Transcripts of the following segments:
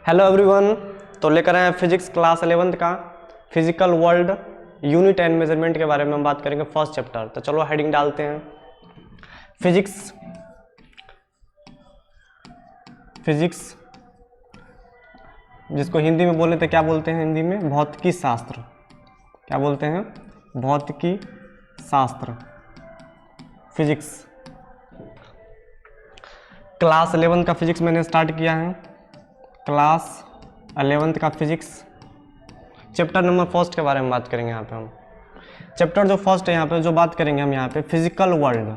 Hello everyone. तो लेकर आए हैं फिजिक्स क्लास 11th का physical world unit and measurement के बारे में हम बात करेंगे फर्स्ट चैप्टर। तो चलो हेडिंग डालते हैं। फिजिक्स जिसको हिंदी में बोले तो क्या बोलते हैं? हिंदी में भौतिकी शास्त्र। क्या बोलते हैं? भौतिकी शास्त्र, फिजिक्स। क्लास 11 का फिजिक्स मैंने स्टार्ट किया है। क्लास 11th का फिजिक्स चैप्टर नंबर फर्स्ट के बारे में बात करेंगे। यहाँ पे हम चैप्टर जो फर्स्ट है यहाँ पे जो बात करेंगे हम यहाँ पे physical world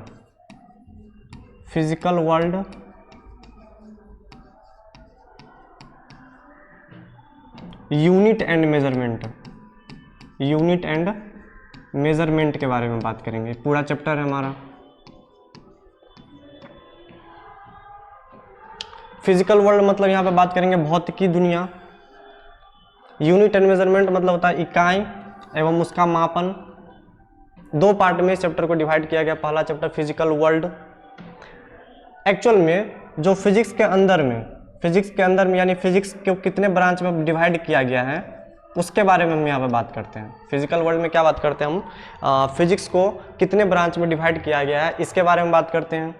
unit and measurement के बारे में बात करेंगे। पूरा चैप्टर है हमारा। फिजिकल वर्ल्ड मतलब यहाँ पे बात करेंगे भौतिकी दुनिया। यूनिट एंड मेजरमेंट मतलब होता है इकाई एवं उसका मापन। दो पार्ट में इस चैप्टर को डिवाइड किया गया। पहला चैप्टर फिजिकल वर्ल्ड। एक्चुअल में जो फिजिक्स के अंदर में यानी फिजिक्स को कितने ब्रांच में डिवाइड किया गया है उसके बारे में हम यहाँ पे बात करते हैं। फिजिकल वर्ल्ड में क्या बात करते हैं हम? फिजिक्स को कितने ब्रांच में डिवाइड किया गया है इसके बारे में बात करते हैं।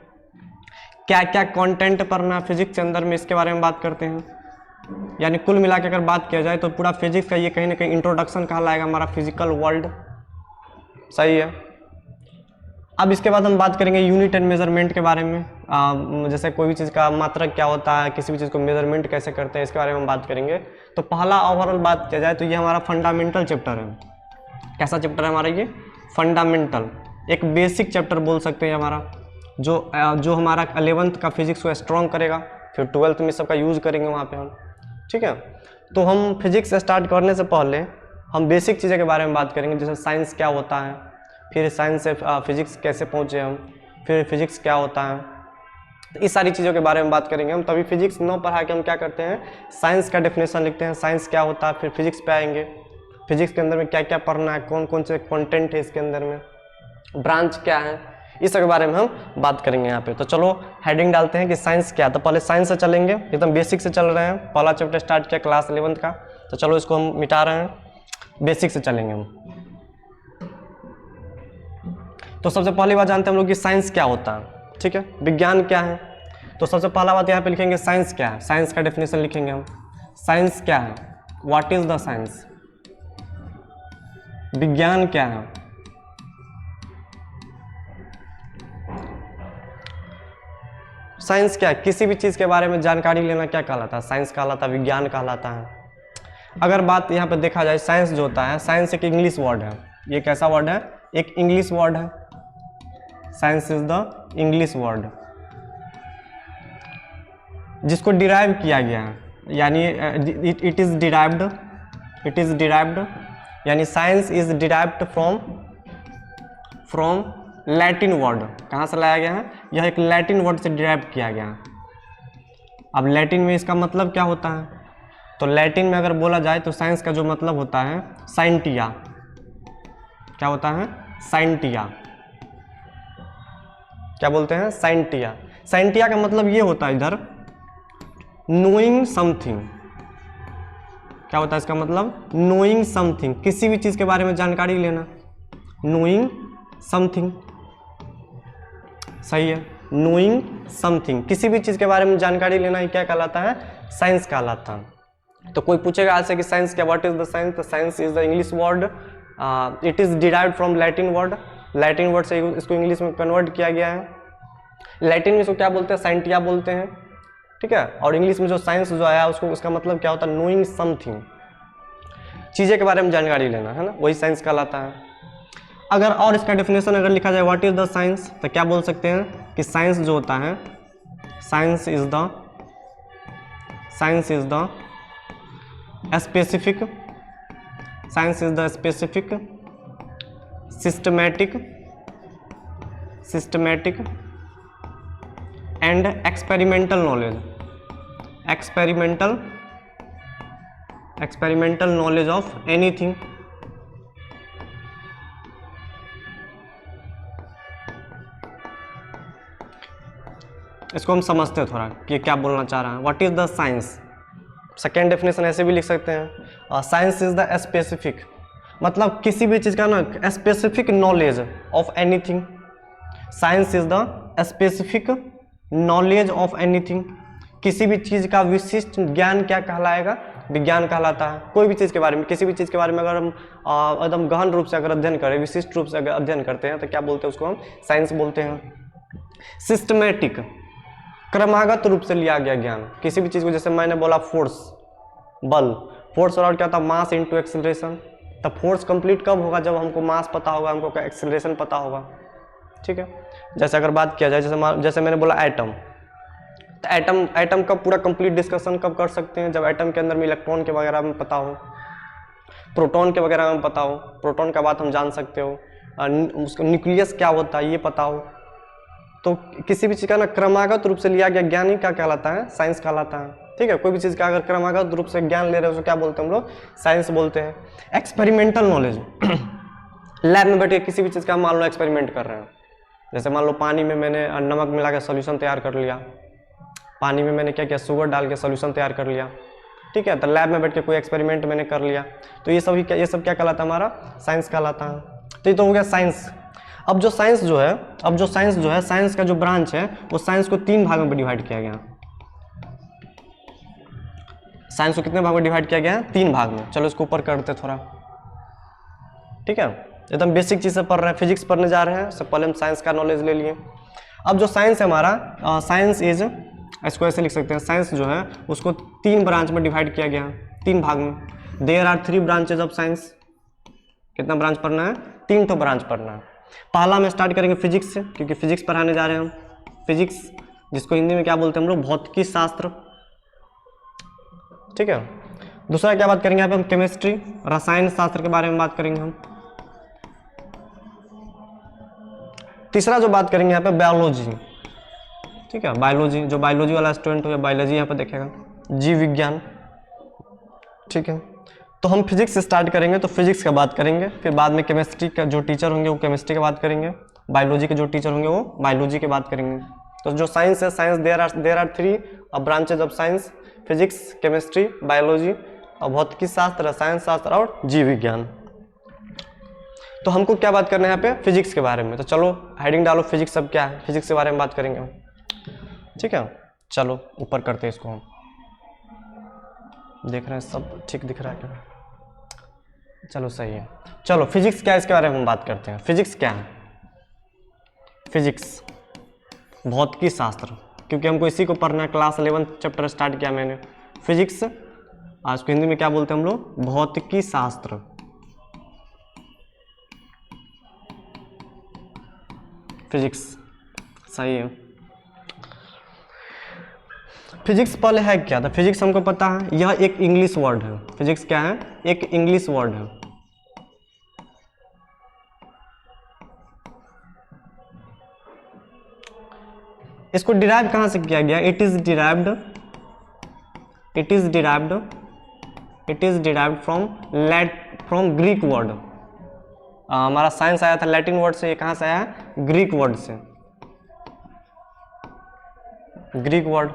क्या क्या कंटेंट पढ़ना है फिजिक्स के अंदर में इसके बारे में बात करते हैं। यानी कुल मिला के अगर बात किया जाए तो पूरा फिजिक्स का ये कहीं ना कहीं इंट्रोडक्शन कहलाएगा हमारा फिजिकल वर्ल्ड। सही है। अब इसके बाद हम बात करेंगे यूनिट एंड मेजरमेंट के बारे में। जैसे कोई भी चीज़ का मात्रक क्या होता है, किसी भी चीज़ को मेजरमेंट कैसे करते हैं, इसके बारे में हम बात करेंगे। तो पहला ओवरऑल बात किया जाए तो ये हमारा फंडामेंटल चैप्टर है। कैसा चैप्टर है हमारा ये? फंडामेंटल। एक बेसिक चैप्टर बोल सकते हैं हमारा, जो हमारा 11th का फिजिक्स को स्ट्रॉन्ग करेगा। फिर 12th में सबका यूज करेंगे वहाँ पे हम। ठीक है। तो हम फिजिक्स स्टार्ट करने से पहले हम बेसिक चीज़ें के बारे में बात करेंगे। जैसे साइंस क्या होता है, फिर साइंस से फिजिक्स कैसे पहुँचे हम, फिर फिजिक्स क्या होता है, तो इस सारी चीज़ों के बारे में बात करेंगे हम। तभी फिजिक्स न पढ़ा के हम क्या करते हैं, साइंस का डेफिनेशन लिखते हैं, साइंस क्या होता है, फिर फिजिक्स पे आएंगे। फिजिक्स के अंदर में क्या क्या पढ़ना है, कौन कौन से कॉन्टेंट है इसके अंदर में, ब्रांच क्या है, इस के बारे में हम बात करेंगे यहाँ पे। तो चलो हेडिंग डालते हैं कि साइंस क्या है। तो पहले साइंस से चलेंगे, एकदम बेसिक से चल रहे हैं। पहला चैप्टर स्टार्ट किया क्लास 11th का। तो चलो इसको हम मिटा रहे हैं, बेसिक से चलेंगे हम। तो सबसे पहली बात जानते हैं हम लोग कि साइंस क्या होता है। ठीक है, विज्ञान क्या है। तो सबसे पहला बात यहाँ पे लिखेंगे साइंस क्या है। साइंस का डेफिनेशन लिखेंगे हम। साइंस क्या है, व्हाट इज द साइंस। विज्ञान क्या है, साइंस क्या है, किसी भी चीज़ के बारे में जानकारी लेना क्या कहलाता है? साइंस कहलाता है, विज्ञान कहलाता है। अगर बात यहाँ पे देखा जाए, साइंस जो होता है, साइंस एक इंग्लिश वर्ड है। ये कैसा वर्ड है? एक इंग्लिश वर्ड है। Science is the English word जिसको डिराइव किया गया है, यानी इट इज डिराइव्ड, यानी science is derived from Latin word. कहाँ से लाया गया है? यह एक लैटिन वर्ड से डिराइव किया गया है। अब लैटिन में इसका मतलब क्या होता है? तो लैटिन में अगर बोला जाए तो साइंस का जो मतलब होता है साइंटिया। क्या होता है? साइंटिया। क्या बोलते हैं? साइंटिया। साइंटिया का मतलब ये होता है इधर नोइंग समथिंग। क्या होता है इसका मतलब? नोइंग समथिंग, किसी भी चीज के बारे में जानकारी लेना। नोइंग समथिंग, सही है। नोइंग समथिंग, किसी भी चीज के बारे में जानकारी लेना ही क्या कहलाता है? साइंस कहलाता है। तो कोई पूछेगा आज से कि साइंस क्या, व्हाट इज द साइंस? तो science is the English word, it is derived from Latin word. Latin word से इसको इंग्लिश में कन्वर्ट किया गया है। लैटिन में इसको क्या बोलते हैं? साइंटिया बोलते हैं। ठीक है। और इंग्लिश में जो साइंस जो आया उसको, उसका मतलब क्या होता है? नोइंग समथिंग, चीजें के बारे में जानकारी लेना, है ना, वही साइंस कहलाता है। अगर और इसका डेफिनेशन अगर लिखा जाए व्हाट इज द साइंस, तो क्या बोल सकते हैं कि साइंस जो होता है, science is the specific, science is the specific systematic and experimental knowledge of anything. इसको हम समझते हैं थोड़ा कि क्या बोलना चाह रहा है। What is the science? Second definition ऐसे भी लिख सकते हैं, साइंस इज द स्पेसिफिक, मतलब किसी भी चीज़ का ना specific knowledge of anything. Science is the specific knowledge of anything, किसी भी चीज़ का विशिष्ट ज्ञान क्या कहलाएगा, विज्ञान कहलाता है। कोई भी चीज़ के बारे में, किसी भी चीज़ के बारे में अगर हम एकदम गहन रूप से अगर अध्ययन करें, विशिष्ट रूप से अगर अध्ययन करते हैं तो क्या बोलते हैं उसको हम साइंस बोलते हैं। सिस्टमेटिक, क्रमागत रूप से लिया गया ज्ञान, किसी भी चीज़ को, जैसे मैंने बोला फोर्स, बल, फोर्स और क्या था, मास इनटू एक्सेलरेशन। तब फोर्स कंप्लीट कब होगा, जब हमको मास पता होगा, हमको एक्सेलरेशन पता होगा, ठीक है। जैसे अगर बात किया जाए, जैसे मैंने बोला एटम, तो एटम का पूरा कंप्लीट डिस्कशन कब कर सकते हैं, जब एटम के अंदर में इलेक्ट्रॉन के वगैरह में पता हो, प्रोटॉन के वगैरह में पता हो, प्रोटॉन का बात हम जान सकते हो, उसका न्यूक्लियस क्या होता है ये पता हो। तो किसी भी चीज़ का ना क्रमागत रूप से लिया गया ज्ञान ही क्या कहलाता है, साइंस कहलाता है, ठीक है। कोई भी चीज़ का अगर क्रमागत रूप से ज्ञान ले रहे हो तो क्या बोलते हैं हम लोग, साइंस बोलते हैं। एक्सपेरिमेंटल नॉलेज, लैब में बैठ के किसी भी चीज़ का मान लो एक्सपेरिमेंट कर रहे हैं, जैसे मान लो पानी में मैंने नमक मिला के सोल्यूशन तैयार कर लिया, पानी में मैंने क्या किया, शुगर डाल के सोल्यूशन तैयार कर लिया, ठीक है। तो लैब में बैठ के कोई एक्सपेरिमेंट मैंने कर लिया, तो ये सब क्या कहलाता है, हमारा साइंस कहलाता है। तो ये तो हो गया साइंस। अब जो साइंस जो है, साइंस का जो ब्रांच है, वो साइंस को 3 भागों में डिवाइड किया गया। साइंस को कितने भाग में डिवाइड किया गया है, 3 भाग में। चलो इसको ऊपर करते थोड़ा, ठीक है। एकदम बेसिक चीज़ से पढ़ रहे हैं, फिजिक्स पढ़ने जा रहे हैं, सबसे पहले हम साइंस का नॉलेज ले लिए। अब जो साइंस है हमारा, साइंस इज, इसको ऐसे लिख सकते हैं, साइंस जो है उसको 3 ब्रांच में डिवाइड किया गया, 3 भाग में। There are 3 branches of science. कितना ब्रांच पढ़ना है, 3 तो ब्रांच पढ़ना है। पहला में स्टार्ट करेंगे फिजिक्स से, क्योंकि फिजिक्स पढ़ाने जा रहे हैं हम। फिजिक्स, जिसको हिंदी में क्या बोलते हैं हम लोग, भौतिकी शास्त्र, ठीक है। दूसरा क्या बात करेंगे यहाँ पे हम, केमिस्ट्री, रसायन शास्त्र के बारे में बात करेंगे हम। तीसरा जो बात करेंगे यहाँ पे, बायोलॉजी, ठीक है। बायोलॉजी, जो बायोलॉजी वाला स्टूडेंट हो या बायोलॉजी यहाँ पे देखेगा, जीव विज्ञान, ठीक है। तो हम फिजिक्स से स्टार्ट करेंगे, तो फिजिक्स का बात करेंगे, फिर बाद में केमिस्ट्री का जो टीचर होंगे वो केमिस्ट्री की बात करेंगे, बायोलॉजी के जो टीचर होंगे वो बायोलॉजी की बात करेंगे। तो जो साइंस है, science there are 3 branches of science, physics, chemistry, biology, और भौतिकी शास्त्र, रसायन शास्त्र और जीव विज्ञान। तो हमको क्या बात करना है यहाँ पे, फिजिक्स के बारे में। तो चलो हेडिंग डालो, फिजिक्स सब क्या है, फिजिक्स के बारे में बात करेंगे हम, ठीक है। चलो ऊपर करते हैं इसको हम, देख रहे हैं सब ठीक दिख रहा है क्या, चलो सही है। चलो फिजिक्स क्या है इसके बारे में हम बात करते हैं। फिजिक्स क्या है, फिजिक्स भौतिकी शास्त्र, क्योंकि हमको इसी को पढ़ना है, क्लास 11 चैप्टर स्टार्ट किया मैंने। फिजिक्स, आज को हिंदी में क्या बोलते हैं हम लोग, भौतिकी शास्त्र। फिजिक्स सही है। फिजिक्स पहले है क्या था, फिजिक्स हमको पता है, यह एक इंग्लिश वर्ड है। फिजिक्स क्या है, एक इंग्लिश वर्ड है। इसको डिराइव कहां से किया गया, it is derived from Greek word. हमारा साइंस आया था लैटिन वर्ड से, ये कहां से आया, ग्रीक वर्ड से, ग्रीक वर्ड,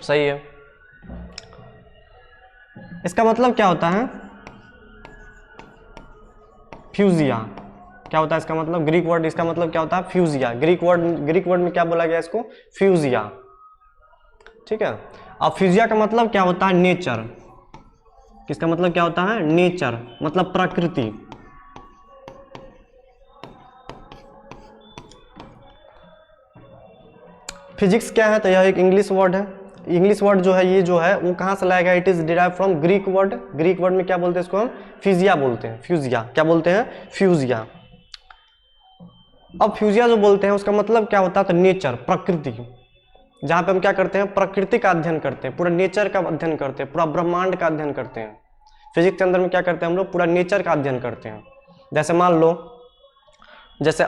सही है। इसका मतलब क्या होता है, फ्यूजिया, क्या होता है इसका मतलब, ग्रीक वर्ड, इसका मतलब क्या होता है, फ्यूजिया। ग्रीक वर्ड में क्या बोला गया इसको, फ्यूजिया, ठीक है। अब फ्यूजिया का मतलब क्या होता है, नेचर। किसका मतलब क्या होता है, नेचर, मतलब प्रकृति। फिजिक्स क्या है, तो यह एक इंग्लिश वर्ड है। इंग्लिश वर्ड जो है, ये जो है वो कहां से लाया गया, it is derive from Greek word. Greek word में क्या बोलते हैं इसको हम, फ्यूजिया बोलते हैं, फ्यूजिया, क्या बोलते हैं, फ्यूजिया। अब फ्यूजिया जो बोलते हैं उसका मतलब क्या होता है, तो नेचर, प्रकृति। जहां पे हम क्या करते हैं, प्रकृति का अध्ययन करते हैं, पूरा नेचर का अध्ययन करते हैं, पूरा ब्रह्मांड का अध्ययन करते हैं। फिजिक्स के अंदर में क्या करते हैं हम लोग, पूरा नेचर का अध्ययन करते हैं। जैसे मान लो, जैसे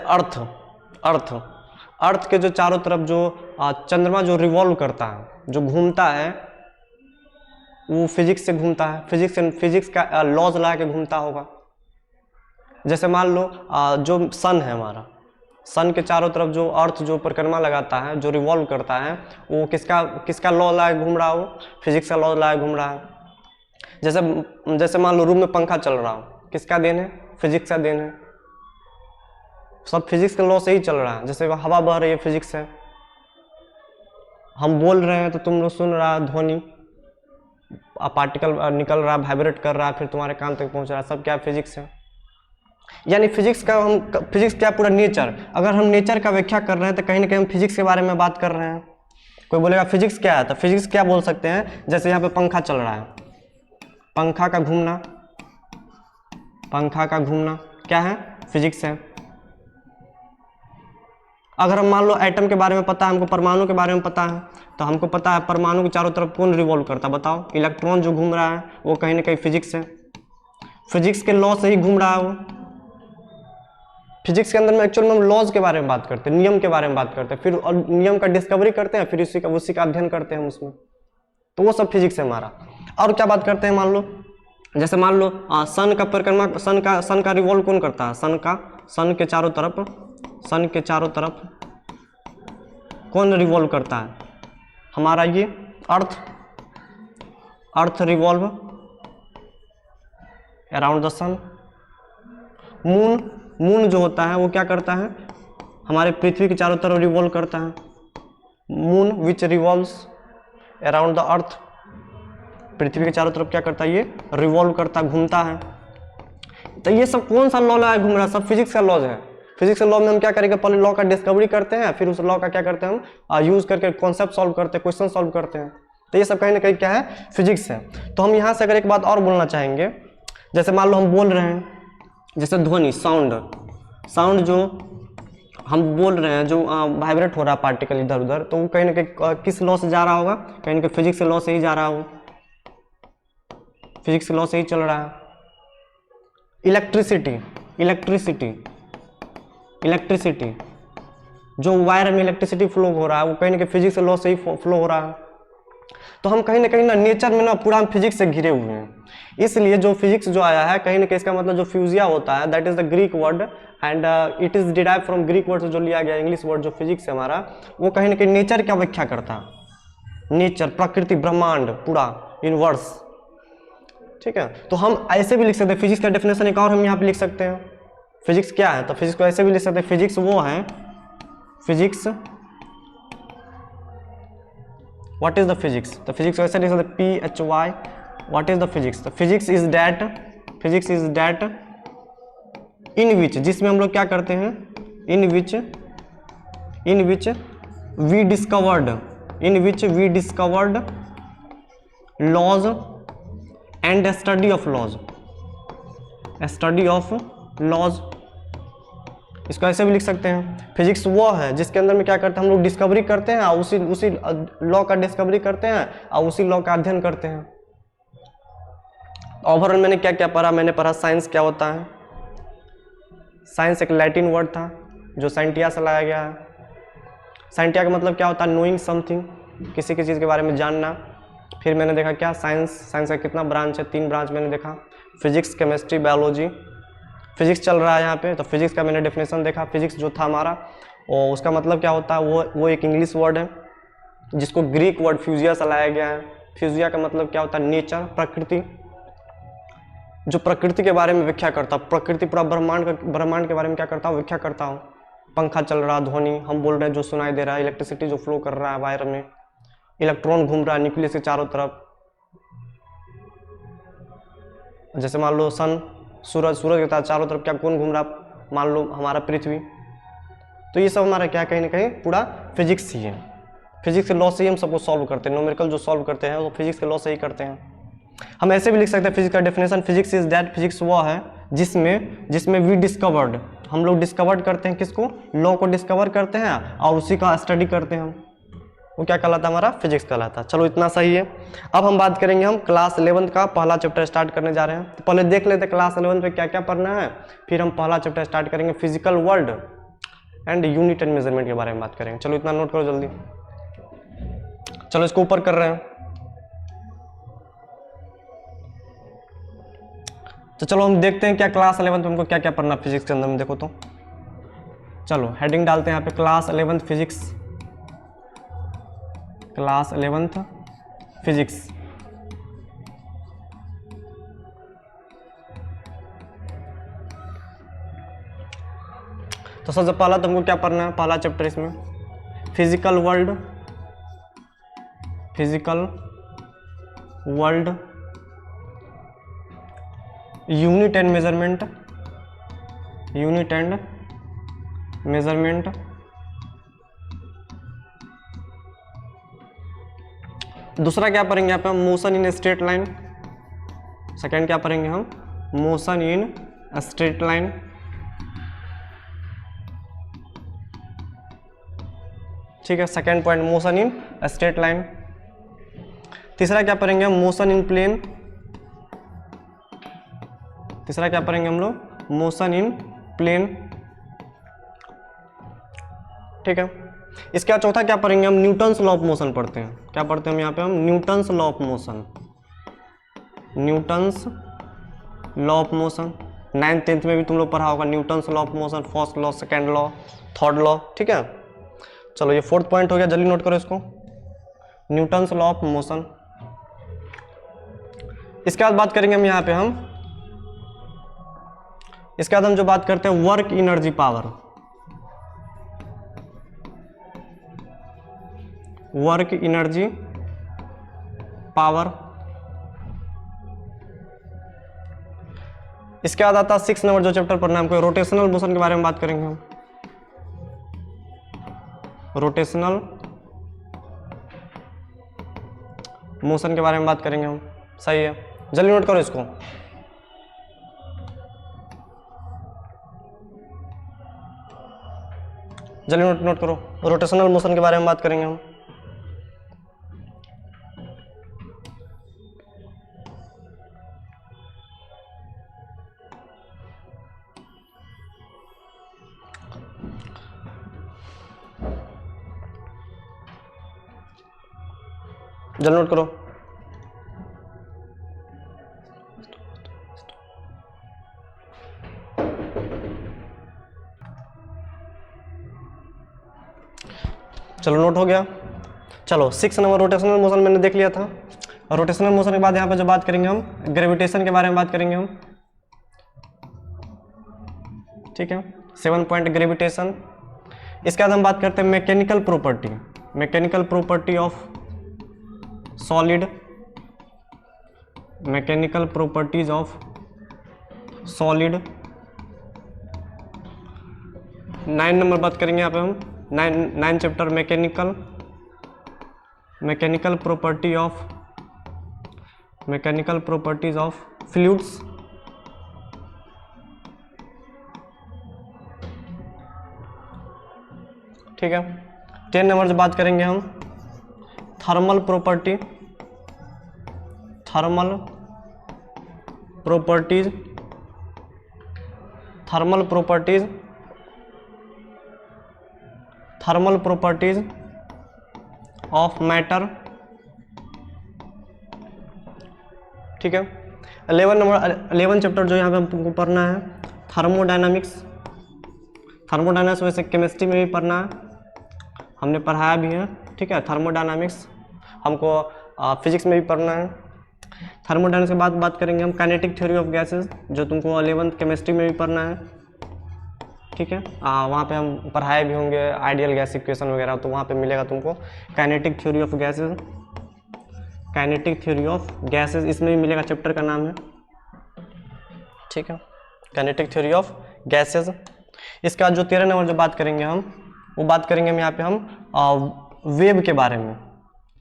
अर्थ के जो चारों तरफ जो चंद्रमा जो रिवॉल्व करता है, जो घूमता है, वो फिजिक्स से घूमता है, फिजिक्स का लॉज लगा के घूमता होगा। जैसे मान लो जो सन है हमारा, सन के चारों तरफ जो अर्थ जो परिक्रमा लगाता है, जो रिवॉल्व करता है, वो किसका लॉ लाए घूम रहा हो? फिजिक्स का लॉ लाए घूम रहा है। जैसे मान लो रूम में पंखा चल रहा हो, किसका देन है? फिजिक्स का देन है। सब फिजिक्स के लॉ से ही चल रहा है। जैसे हवा बह रही है, फिजिक्स है। हम बोल रहे हैं तो तुम लोग सुन रहा है, ध्वनि पार्टिकल निकल रहा है, वाइब्रेट कर रहा है, फिर तुम्हारे कान तक पहुंच रहा है, सब क्या फिजिक्स है। यानी फिजिक्स क्या पूरा नेचर। अगर हम नेचर का व्याख्या कर रहे हैं तो कहीं ना कहीं हम फिजिक्स के बारे में बात कर रहे हैं। कोई बोलेगा फिजिक्स क्या है, तो फिजिक्स क्या बोल सकते हैं? जैसे यहाँ पे पंखा चल रहा है, पंखा का घूमना क्या है? फिजिक्स है। अगर हम मान लो एटम के बारे में पता है, हमको परमाणु के बारे में पता है, तो हमको पता है परमाणु के चारों तरफ कौन रिवॉल्व करता है? बताओ। इलेक्ट्रॉन जो घूम रहा है वो कहीं ना कहीं फिजिक्स है। फिजिक्स के लॉ से ही घूम रहा है वो। फिजिक्स के अंदर में एक्चुअल में हम लॉज के बारे में बात करते हैं, नियम के बारे में बात करते हैं, फिर नियम का डिस्कवरी करते हैं, फिर उसी का अध्ययन करते हैं हम उसमें। तो वो सब फिजिक्स है हमारा। और क्या बात करते हैं? मान लो जैसे मान लो सन का परिक्रमा, सन का रिवॉल्व कौन करता है? सन के चारों तरफ कौन रिवॉल्व करता है? हमारा ये earth revolve around the sun. Moon जो होता है वो क्या करता है? हमारे पृथ्वी के चारों तरफ रिवॉल्व करता है। Moon which revolves around the earth, पृथ्वी के चारों तरफ क्या करता है? ये रिवॉल्व करता, घूमता है। तो ये सब कौन सा लॉ है घूम रहा है? सब फिजिक्स का लॉज है। फिजिक्स के लॉ में हम क्या करेंगे? पहले लॉ का डिस्कवरी करते हैं, फिर उस लॉ का क्या करते हैं हम? यूज करके कॉन्सेप्ट सॉल्व करते हैं, क्वेश्चन सॉल्व करते हैं। तो ये सब कहीं ना कहीं क्या है? फिजिक्स है। तो हम यहाँ से अगर एक बात और बोलना चाहेंगे, जैसे मान लो हम बोल रहे हैं, जैसे ध्वनि, साउंड जो हम बोल रहे हैं, जो वाइब्रेट हो रहा है पार्टिकल इधर उधर, तो वो कहीं ना कहीं किस लॉ से जा रहा होगा? कहीं ना कहीं फिजिक्स के लॉ से ही जा रहा हो, फिजिक्स के लॉ से ही चल रहा है। इलेक्ट्रिसिटी जो वायर में इलेक्ट्रिसिटी फ्लो हो रहा है, वो कहीं ना कहीं फिजिक्स के लॉ से ही फ्लो हो रहा है। तो हम कहीं ना कहीं ना नेचर में ना पूरा हम फिजिक्स से घिरे हुए हैं। इसलिए जो फिजिक्स जो आया है, कहीं ना कहीं इसका मतलब जो फ्यूजिया होता है, that is the Greek word, and it is derive from Greek word से जो लिया गया इंग्लिश वर्ड जो फिजिक्स है हमारा, वो कहीं ना कहीं नेचर का व्याख्या करता है। नेचर, प्रकृति, ब्रह्मांड पूरा यूनिवर्स। ठीक है, तो हम ऐसे भी लिख सकते हैं। फिजिक्स का डेफिनेशन एक और हम यहाँ पे लिख सकते हैं। फिजिक्स क्या है? तो फिजिक्स को ऐसे भी लिख सकते हैं। फिजिक्स वो है, physics what is the physics? तो फिजिक्स को ऐसे लिख सकते हैं, PHY। What is the physics? तो physics is that in which, जिसमें हम लोग क्या करते हैं? In which we discovered laws and study of laws. इसको ऐसे भी लिख सकते हैं, फिजिक्स वो है जिसके अंदर में क्या करते हैं? हम लोग डिस्कवरी करते हैं और उसी लॉ का डिस्कवरी करते हैं और उसी लॉ का अध्ययन करते हैं। ओवरऑल मैंने क्या क्या पढ़ा? मैंने पढ़ा साइंस क्या होता है। साइंस एक लैटिन वर्ड था जो साइंटिया से लाया गया है। साइंटिया का मतलब क्या होता है? नोइंग समथिंग, किसी की चीज़ के बारे में जानना। फिर मैंने देखा क्या? साइंस का कितना ब्रांच है? 3 ब्रांच मैंने देखा, फिजिक्स, केमिस्ट्री, बायोलॉजी। फिजिक्स चल रहा है यहाँ पे, तो फिजिक्स का मैंने डेफिनेशन देखा। फिजिक्स जो था हमारा, और उसका मतलब क्या होता है? वो एक इंग्लिश वर्ड है जिसको ग्रीक वर्ड फ्यूजिया से लाया गया है। फ्यूजिया का मतलब क्या होता है? नेचर, प्रकृति, जो प्रकृति के बारे में व्याख्या करता है। प्रकृति पूरा ब्रह्मांड के बारे में क्या करता हूँ? व्याख्या करता हूँ। पंखा चल रहा, ध्वनि हम बोल रहे हैं जो सुनाई दे रहा है, इलेक्ट्रिसिटी जो फ्लो कर रहा है वायर में, इलेक्ट्रॉन घूम रहा है न्यूक्लियस के चारों तरफ। जैसे मान लो सूरज के चारों तरफ क्या कौन घूम रहा? मान लो हमारा पृथ्वी। तो ये सब हमारा क्या कहीं ना कहीं पूरा फिजिक्स ही है। फिजिक्स के लॉ से ही हम सबको सॉल्व करते हैं। न्यूमेरिकल जो सॉल्व करते हैं वो फिजिक्स के लॉ से ही करते हैं। हम ऐसे भी लिख सकते हैं फिजिक्स का definition, physics is that, physics वो है जिसमें वी डिस्कवर्ड, हम लोग डिस्कवर्ड करते हैं किसको? लॉ को डिस्कवर करते हैं और उसी का स्टडी करते हैं। वो क्या कहलाता है? हमारा फिजिक्स कहलाता है। चलो इतना सही है। अब हम बात करेंगे, हम क्लास 11 का पहला चैप्टर स्टार्ट करने जा रहे हैं। तो पहले देख लेते हैं क्लास 11 पे क्या क्या पढ़ना है, फिर हम पहला चैप्टर स्टार्ट करेंगे, physical world and unit and measurement के बारे में बात करेंगे। चलो इतना नोट करो जल्दी। चलो इसको ऊपर कर रहे हैं। तो चलो हम देखते हैं क्या क्लास 11 में हमको क्या क्या पढ़ना फिजिक्स के अंदर में। देखो तो चलो हेडिंग डालते हैं यहाँ पे class 11th physics, class 11th physics. तो सबसे पहला तुमको क्या पढ़ना है, पहला चैप्टर इसमें physical world, physical world unit and measurement, unit and measurement. दूसरा क्या पढ़ेंगे यहाँ पे हम, motion in straight line. Second क्या पढ़ेंगे हम, मोशन इन स्ट्रेट लाइन। ठीक है, second point motion in straight line. तीसरा क्या पढ़ेंगे हम, मोशन इन प्लेन। तीसरा क्या पढ़ेंगे हम लोग, मोशन इन प्लेन। ठीक है, इसके बाद चौथा क्या पढ़ेंगे हम, न्यूटन्स लॉ ऑफ मोशन पढ़ते हैं। क्या पढ़ते हैं हम यहाँ पे, हम Newton's law of motion, Newton's law of motion. 9th 10th में भी तुम लोग पढ़ा होगा Newton's law of motion, first law, second law, third law. ठीक है, चलो ये 4th पॉइंट हो गया, जल्दी नोट करो इसको, न्यूटन्स लॉ ऑफ मोशन। इसके बाद बात करेंगे हम यहाँ पे इसके बाद हम जो बात करते हैं work energy power, work energy power. इसके बाद आता है 6 नंबर जो चैप्टर पढ़ना है हमको, रोटेशनल मोशन के बारे में बात करेंगे हम, रोटेशनल मोशन के बारे में बात करेंगे हम। सही है, जल्दी नोट करो इसको। जल्दी नोट करो, रोटेशनल मोशन के बारे में बात करेंगे हम। जल्दी नोट करो। चलो नोट हो गया। चलो 6 नंबर रोटेशनल मोशन मैंने देख लिया था। और रोटेशनल मोशन के बाद यहाँ पे जो बात करेंगे हम, ग्रेविटेशन के बारे में बात करेंगे हम। ठीक है, 7 पॉइंट ग्रेविटेशन। इसके बाद हम बात करते हैं mechanical property, mechanical property of solid, mechanical properties of solid. 9 number बात करेंगे यहाँ पे हम, 9 chapter mechanical, mechanical property of, mechanical properties of fluids. ठीक है, 10 नंबर से बात करेंगे हम thermal property, thermal properties, thermal properties, thermal properties of matter. ठीक है, 11 चैप्टर जो यहाँ पे हमको पढ़ना है थर्मोडायनामिक्स। थर्मोडायनामिक्स वैसे केमिस्ट्री में भी पढ़ना है, हमने पढ़ाया भी है। ठीक है, थर्मोडायनामिक्स हमको फिजिक्स में भी पढ़ना है। थर्मोडायनामिक्स के बाद बात करेंगे हम काइनेटिक थ्योरी ऑफ गैसेस, जो तुमको 11th केमिस्ट्री में भी पढ़ना है। ठीक है, वहाँ पे हम पढ़ाए भी होंगे आइडियल गैस इक्वेशन वगैरह, तो वहाँ पे मिलेगा तुमको kinetic theory of gases, kinetic theory of gases, इसमें भी मिलेगा, चैप्टर का नाम है। ठीक है, काइनेटिक थ्योरी ऑफ गैसेस। इसके बाद जो 13 नंबर जो बात करेंगे हम, वो बात करेंगे हम यहाँ पे हम वेव के बारे में।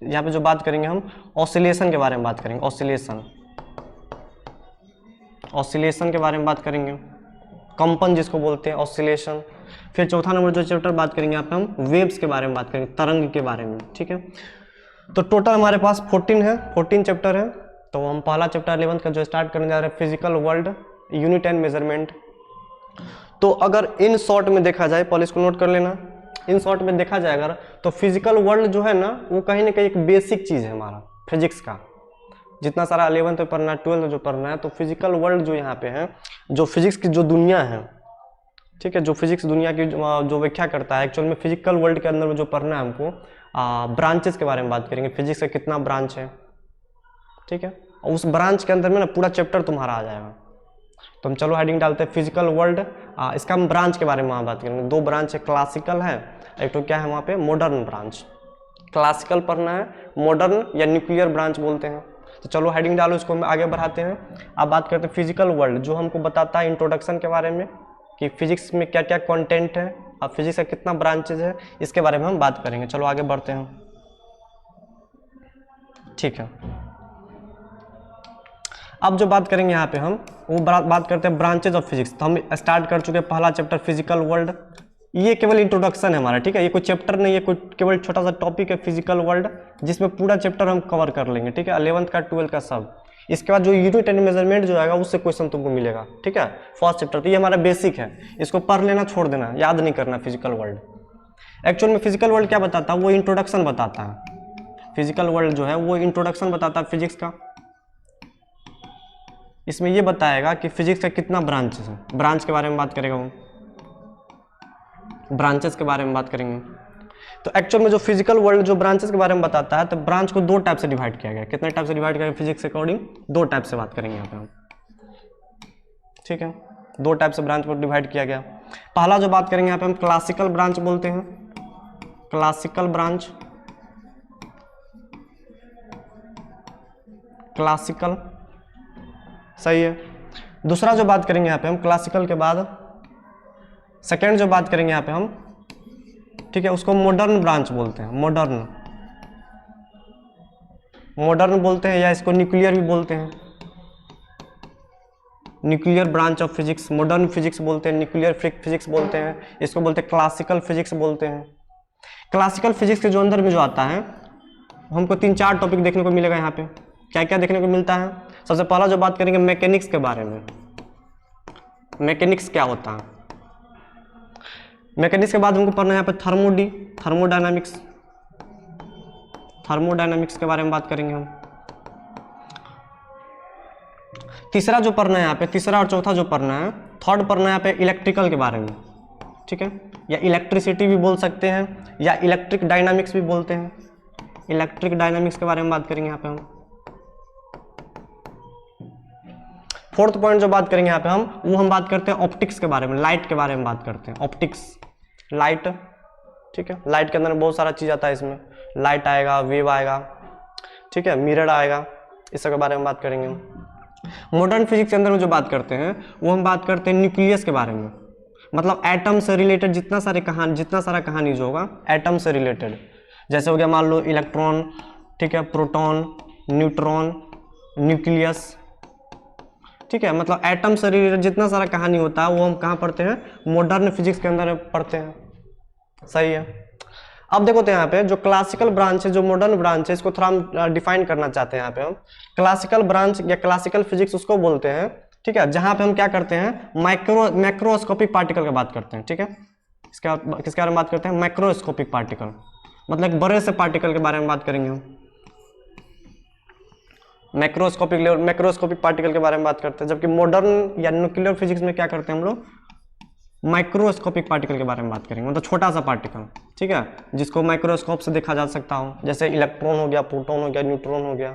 यहाँ पे जो बात करेंगे हम ऑसिलेशन के बारे में बात करेंगे, ऑसिलेशन, ऑसिलेशन के बारे में बात करेंगे, कंपन जिसको बोलते हैं ऑसिलेशन। फिर चौथा नंबर जो चैप्टर बात करेंगे यहाँ पे हम वेव्स के बारे में बात करेंगे, तरंग के बारे में। ठीक है, तो टोटल हमारे पास 14 है, 14 चैप्टर है। तो हम पहला चैप्टर 11th का जो स्टार्ट करने जा रहे हैं physical world unit and measurement. तो अगर इन शॉर्ट में देखा जाए, पहले इसको नोट कर लेना, इन शॉर्ट में देखा जाए अगर, तो फिजिकल वर्ल्ड जो है ना वो कहीं ना कहीं एक बेसिक चीज़ है हमारा फिजिक्स का। जितना सारा 11th में पढ़ना है, 12th में जो पढ़ना है, तो फिजिकल वर्ल्ड जो यहाँ पे है, जो फिजिक्स की जो दुनिया है, ठीक है, जो फिजिक्स दुनिया की जो व्याख्या करता है। एक्चुअल में फिजिकल वर्ल्ड के अंदर में जो पढ़ना है हमको, ब्रांचेस के बारे में बात करेंगे, फिजिक्स का कितना ब्रांच है, ठीक है, और उस ब्रांच के अंदर में ना पूरा चैप्टर तुम्हारा आ जाएगा। तो हम चलो हेडिंग डालते हैं फिजिकल वर्ल्ड, इसका हम ब्रांच के बारे में वहाँ बात करेंगे। 2 ब्रांच है, क्लासिकल है, एक तो क्या है वहाँ पे मॉडर्न ब्रांच। क्लासिकल पढ़ना है, मॉडर्न या न्यूक्लियर ब्रांच बोलते हैं। तो चलो हेडिंग डालो, इसको हम आगे बढ़ाते हैं। अब बात करते हैं फिजिकल वर्ल्ड, जो हमको बताता है इंट्रोडक्शन के बारे में कि फिजिक्स में क्या क्या कंटेंट है, अब फिजिक्स का कितना ब्रांचेज है, इसके बारे में हम बात करेंगे। चलो आगे बढ़ते हैं, ठीक है। अब जो बात करेंगे यहाँ पे हम वो बात करते हैं ब्रांचेज ऑफ फिजिक्स। तो हम स्टार्ट कर चुके हैं पहला चैप्टर फिजिकल वर्ल्ड। ये केवल इंट्रोडक्शन है हमारा, ठीक है, ये कोई चैप्टर नहीं है, कोई केवल छोटा सा टॉपिक है फिजिकल वर्ल्ड, जिसमें पूरा चैप्टर हम कवर कर लेंगे, ठीक है, 11th का 12th का सब। इसके बाद जो यूनिट एंड मेजरमेंट जो आएगा उससे क्वेश्चन तुमको मिलेगा, ठीक है, फर्स्ट चैप्टर। तो ये हमारा बेसिक है, इसको पढ़ लेना, छोड़ देना, याद नहीं करना फिजिकल वर्ल्ड। एक्चुअल में फिजिकल वर्ल्ड क्या बताता है, वो इंट्रोडक्शन बताता है। फिजिकल वर्ल्ड जो है वो इंट्रोडक्शन बताता है फिजिक्स का। इसमें ये बताएगा कि फिजिक्स का कितना ब्रांचेस है, ब्रांच के बारे में बात करेगा वो, ब्रांचेस के बारे में बात करेंगे। तो एक्चुअल में जो फिजिकल वर्ल्ड जो ब्रांचेस के बारे में बताता है, तो ब्रांच को 2 टाइप से डिवाइड किया गया। कितने टाइप से डिवाइड किया गया फिजिक्स के अकॉर्डिंग? 2 टाइप से बात करेंगे यहाँ पे हम, ठीक है, 2 टाइप से ब्रांच को डिवाइड किया गया। पहला जो बात करेंगे यहाँ पे हम क्लासिकल ब्रांच बोलते हैं, क्लासिकल ब्रांच, क्लासिकल, सही है। दूसरा जो बात करेंगे यहाँ पे हम क्लासिकल के बाद सेकेंड जो बात करेंगे यहाँ पे हम, ठीक है, उसको मॉडर्न ब्रांच बोलते हैं, मॉडर्न, मॉडर्न बोलते हैं, या इसको न्यूक्लियर भी बोलते हैं, nuclear branch of physics, modern physics बोलते हैं, न्यूक्लियर फिजिक्स बोलते हैं, इसको बोलते हैं क्लासिकल फिजिक्स बोलते हैं। क्लासिकल फिजिक्स के जो अंदर में जो आता है, हमको 3-4 टॉपिक देखने को मिलेगा यहाँ पे। क्या क्या देखने को मिलता है? सबसे पहला जो बात करेंगे मैकेनिक्स के बारे में। मैकेनिक्स क्या होता है? मैकेनिक्स के बाद हमको पढ़ना है यहाँ पे थर्मोडायनामिक्स, थर्मोडायनामिक्स के बारे में बात करेंगे हम। तीसरा जो पढ़ना है यहाँ पे, तीसरा और चौथा जो पढ़ना है, थर्ड पढ़ना है यहाँ पे इलेक्ट्रिकल के बारे में, ठीक है, या इलेक्ट्रिसिटी भी बोल सकते हैं, या इलेक्ट्रिक डायनामिक्स भी बोलते हैं। इलेक्ट्रिक डायनामिक्स के बारे में बात करेंगे यहाँ पे हम। फोर्थ पॉइंट जो बात करेंगे यहाँ पे हम, वो हम बात करते हैं ऑप्टिक्स के बारे में, लाइट के बारे में बात करते हैं, ऑप्टिक्स, लाइट, ठीक है, लाइट के अंदर बहुत सारा चीज आता है, इसमें लाइट आएगा, वेव आएगा, ठीक है, मिरर आएगा, इस सब के बारे में बात करेंगे। मॉडर्न फिजिक्स के अंदर में जो बात करते हैं वो हम बात करते हैं न्यूक्लियस के बारे में, मतलब एटम से रिलेटेड जितना सारा कहानी जो होगा एटम से रिलेटेड, जैसे हो गया मान लो इलेक्ट्रॉन, ठीक है, प्रोटॉन, न्यूट्रॉन, न्यूक्लियस, ठीक है, मतलब एटम से रिलेटेड जितना सारा कहानी होता है वो हम कहाँ पढ़ते हैं? मॉडर्न फिजिक्स के अंदर पढ़ते हैं, सही है। अब देखो तो यहाँ पे जो क्लासिकल ब्रांच है, जो मॉडर्न ब्रांच है, इसको थोड़ा हम डिफाइन करना चाहते हैं यहाँ पे हम। क्लासिकल ब्रांच या क्लासिकल फिजिक्स उसको बोलते हैं, ठीक है, जहाँ पे हम क्या करते हैं? मैक्रोस्कोपिक पार्टिकल की बात करते हैं, ठीक है, किसके बारे में बात करते हैं? मैक्रोस्कोपिक पार्टिकल, मतलब एक बड़े से पार्टिकल के बारे में बात करेंगे हम। मैक्रोस्कोपिक लेवल, मैक्रोस्कोपिक पार्टिकल के बारे में बात करते हैं, जबकि मॉडर्न या न्यूक्लियर फिजिक्स में क्या करते हैं हम लोग? माइक्रोस्कोपिक पार्टिकल के बारे में बात करेंगे, मतलब छोटा सा पार्टिकल, ठीक है, जिसको माइक्रोस्कोप से देखा जा सकता हो, जैसे इलेक्ट्रॉन हो गया, प्रोटॉन हो गया, न्यूट्रॉन हो गया,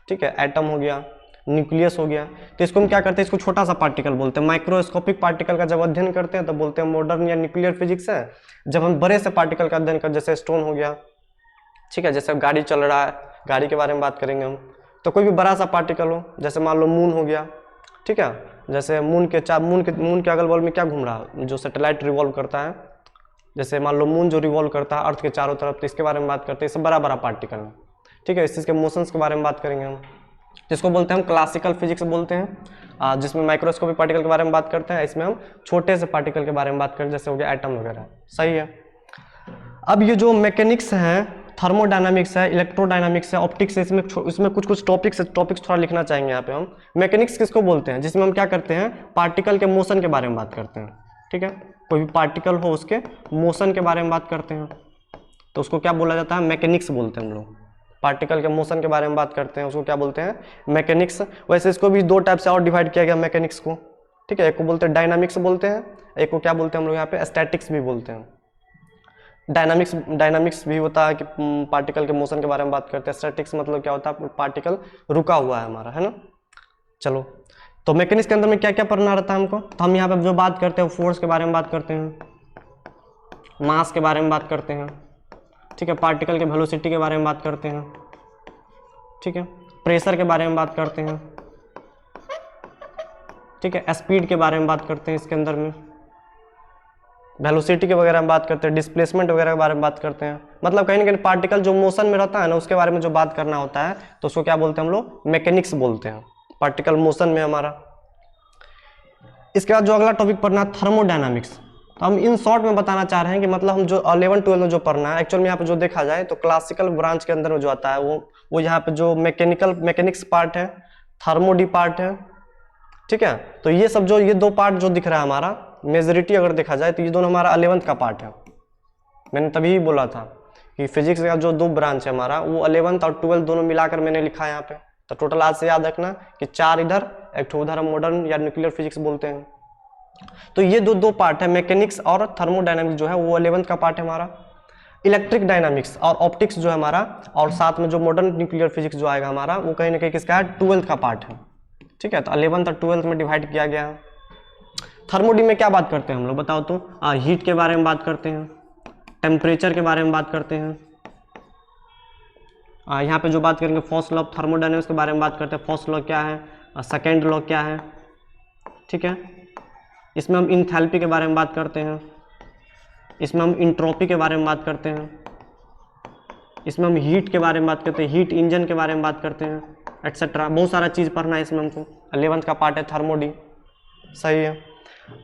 ठीक है, एटम हो गया, न्यूक्लियस हो गया। तो इसको हम क्या करते हैं? इसको छोटा सा पार्टिकल बोलते हैं। माइक्रोस्कोपिक पार्टिकल का जब अध्ययन करते हैं तो बोलते हैं मॉडर्न या न्यूक्लियर फिजिक्स है। जब हम बड़े से पार्टिकल का अध्ययन करते, जैसे स्टोन हो गया, ठीक है, जैसे गाड़ी चल रहा है, गाड़ी के बारे में बात करेंगे हम, तो कोई भी बड़ा सा पार्टिकल हो, जैसे मान लो मून हो गया, ठीक है, जैसे मून के अगल बगल में क्या घूम रहा है? जो सैटेलाइट रिवॉल्व करता है, जैसे मान लो मून जो रिवॉल्व करता है अर्थ के चारों तरफ, तो इसके बारे में बात करते हैं। सब बड़ा बड़ा पार्टिकल है, ठीक है, इस चीज़ के मोशंस के बारे में बात करेंगे हम, जिसको बोलते हैं हम क्लासिकल फिजिक्स बोलते हैं, जिसमें माइक्रोस्कोपिक पार्टिकल के बारे में बात करते हैं। इसमें हम छोटे से पार्टिकल के बारे में बात करते हैं, जैसे हो गया एटम वगैरह, सही है। अब ये जो मैकेनिक्स है, थर्मोडायनामिक्स है, इलेक्ट्रोडायनामिक्स है, ऑप्टिक्स है, इसमें कुछ टॉपिक्स थोड़ा लिखना चाहेंगे यहाँ पे हम। मैकेनिक्स किसको बोलते हैं? जिसमें हम क्या करते हैं? पार्टिकल के मोशन के बारे में बात करते हैं, ठीक है, कोई भी पार्टिकल हो उसके मोशन के बारे में बात करते हैं, तो उसको क्या बोला जाता है? मैकेनिक्स बोलते हैं हम लोग। पार्टिकल के मोशन के बारे में बात करते हैं, उसको क्या बोलते हैं? मैकेनिक्स। वैसे इसको भी 2 टाइप से और डिवाइड किया गया मैकेनिक्स को, ठीक है। एक को बोलते हैं डायनामिक्स बोलते हैं, एक को क्या बोलते हैं हम लोग यहाँ पे स्टैटिक्स भी बोलते हैं। डायनामिक्स भी होता है कि पार्टिकल के मोशन के बारे में बात करते हैं। स्टैटिक्स मतलब क्या होता है, पार्टिकल रुका हुआ है हमारा, है ना। चलो, तो मैकेनिक्स के अंदर में क्या क्या पढ़ना रहता है हमको, तो हम यहाँ पे जो बात करते हैं फोर्स के बारे में बात करते हैं, मास के बारे में बात करते हैं, ठीक है, पार्टिकल के वेलोसिटी के बारे में बात करते हैं, ठीक है, प्रेशर के बारे में बात करते हैं, ठीक है, स्पीड के बारे में बात करते हैं, इसके अंदर में वेलोसिटी के वगैरह में बात करते हैं, डिस्प्लेसमेंट वगैरह के बारे में बात करते हैं। मतलब कहीं ना कहीं पार्टिकल जो मोशन में रहता है ना, उसके बारे में जो बात करना होता है तो उसको क्या बोलते हैं हम लोग, मैकेनिक्स बोलते हैं, पार्टिकल मोशन में हमारा। इसके बाद जो अगला टॉपिक पढ़ना है थर्मोडायनामिक्स। तो हम इन शॉर्ट में बताना चाह रहे हैं कि मतलब हम जो 11-12 में जो पढ़ना है, एक्चुअल में यहाँ पे जो देखा जाए तो क्लासिकल ब्रांच के अंदर में जो आता है वो यहाँ पे जो मैकेनिक्स पार्ट है, थर्मोडी पार्ट है, ठीक है। तो ये सब जो ये दो पार्ट जो दिख रहा है हमारा मेजोरिटी अगर देखा जाए तो ये दोनों हमारा 11th का पार्ट है। मैंने तभी बोला था कि फिजिक्स का जो दो ब्रांच है हमारा वो 11th और 12th दोनों मिलाकर मैंने लिखा है यहाँ पे। तो टोटल आज से याद रखना कि 4 इधर, एक उधर हम मॉडर्न या न्यूक्लियर फिजिक्स बोलते हैं। तो ये दो पार्ट है, मैकेनिक्स और थर्मोडायनामिक्स जो है वो 11th का पार्ट है हमारा। इलेक्ट्रिक डायनामिक्स और ऑप्टिक्स जो है हमारा, और साथ में जो मॉडर्न न्यूक्लियर फिजिक्स जो आएगा हमारा, वो कहीं ना कहीं किसका है, 12th का पार्ट है, ठीक है। तो 11th और 12th में डिवाइड किया गया है। थर्मोडी में क्या बात करते हैं हम लोग बताओ तो, हीट के बारे में बात करते हैं, टेम्परेचर के बारे में बात करते हैं। यहाँ पे जो बात करेंगे फर्स्ट लॉ ऑफ थर्मोडायनामिक्स के बारे में बात करते हैं। फर्स्ट लॉ क्या है, सेकेंड लॉ क्या है, ठीक है। इसमें हम इंथैल्पी के बारे में बात करते हैं, इसमें हम इंट्रोपी के बारे में बात करते हैं, इसमें हम हीट के बारे में बात करते हैं, हीट इंजन के बारे में बात करते हैं, एटसेट्रा। बहुत सारा चीज़ पढ़ना है इसमें हमको। 11th का पार्ट है थर्मोडी, सही है।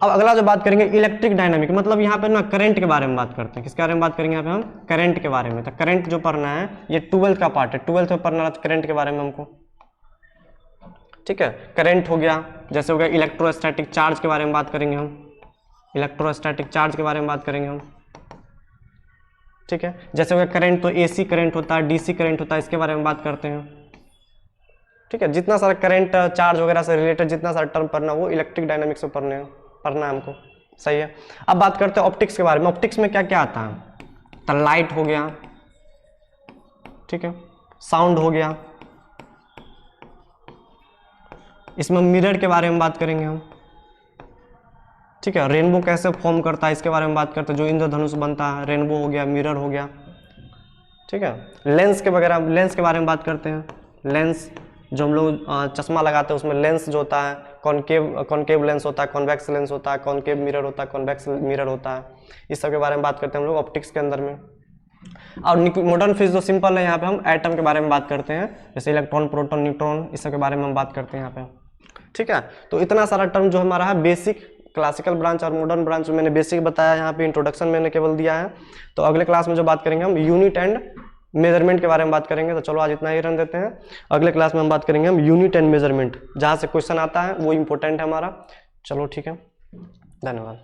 अब अगला जो बात करेंगे इलेक्ट्रिक डायनामिक, मतलब यहाँ पे ना करंट के बारे में बात करते हैं। किसके बारे में बात करेंगे यहाँ पे हम, करंट के बारे में। तो करंट जो पढ़ना है ये 12th का पार्ट है, 12th में पढ़ना है करंट के बारे में हमको, ठीक है। करंट हो गया, जैसे हो गया इलेक्ट्रोस्टैटिक चार्ज के बारे में बात करेंगे हम, इलेक्ट्रोस्टैटिक चार्ज के बारे में बात करेंगे हम, ठीक है। जैसे हो गया करंट, तो एसी करंट होता है, डीसी करंट होता है, इसके बारे में बात करते हैं, ठीक है। जितना सारा करंट चार्ज वगैरह से रिलेटेड जितना सारा टर्म पढ़ना वो इलेक्ट्रिक डायनामिक्स में पढ़ना है हमको, सही है। अब बात करते हैं ऑप्टिक्स के बारे में। ऑप्टिक्स में क्या क्या आता है, तो लाइट हो गया, ठीक है, साउंड हो गया, इसमें मिरर के बारे में बात करेंगे हम, ठीक है। रेनबो कैसे फॉर्म करता है इसके बारे में बात करते हैं, जो इंद्रधनुष बनता है, रेनबो हो गया, मिरर हो गया, ठीक है। लेंस के बारे में बात करते हैं। लेंस जो हम लोग चश्मा लगाते हैं उसमें लेंस जो होता है, कॉनकेव लेंस होता है, कॉन्वेक्स लेंस होता है, कॉनकेव मिरर होता है, कॉन्वेक्स मिरर होता है, इस सब के बारे में बात करते हैं हम लोग ऑप्टिक्स के अंदर में। और मॉडर्न फिजिक्स जो सिंपल है, यहाँ पे हम एटम के बारे में बात करते हैं, जैसे इलेक्ट्रॉन, प्रोटॉन, न्यूट्रॉन, इस सब के बारे में हम बात करते हैं यहाँ पे, ठीक है। तो इतना सारा टर्म जो हमारा है बेसिक, क्लासिकल ब्रांच और मॉडर्न ब्रांच में मैंने बेसिक बताया, यहाँ पे इंट्रोडक्शन मैंने केवल दिया है। तो अगले क्लास में जो बात करेंगे हम यूनिट एंड मेजरमेंट के बारे में बात करेंगे। तो चलो आज इतना ही रन देते हैं, अगले क्लास में हम बात करेंगे हम यूनिट एंड मेजरमेंट, जहाँ से क्वेश्चन आता है वो इंपॉर्टेंट है हमारा। चलो ठीक है, धन्यवाद।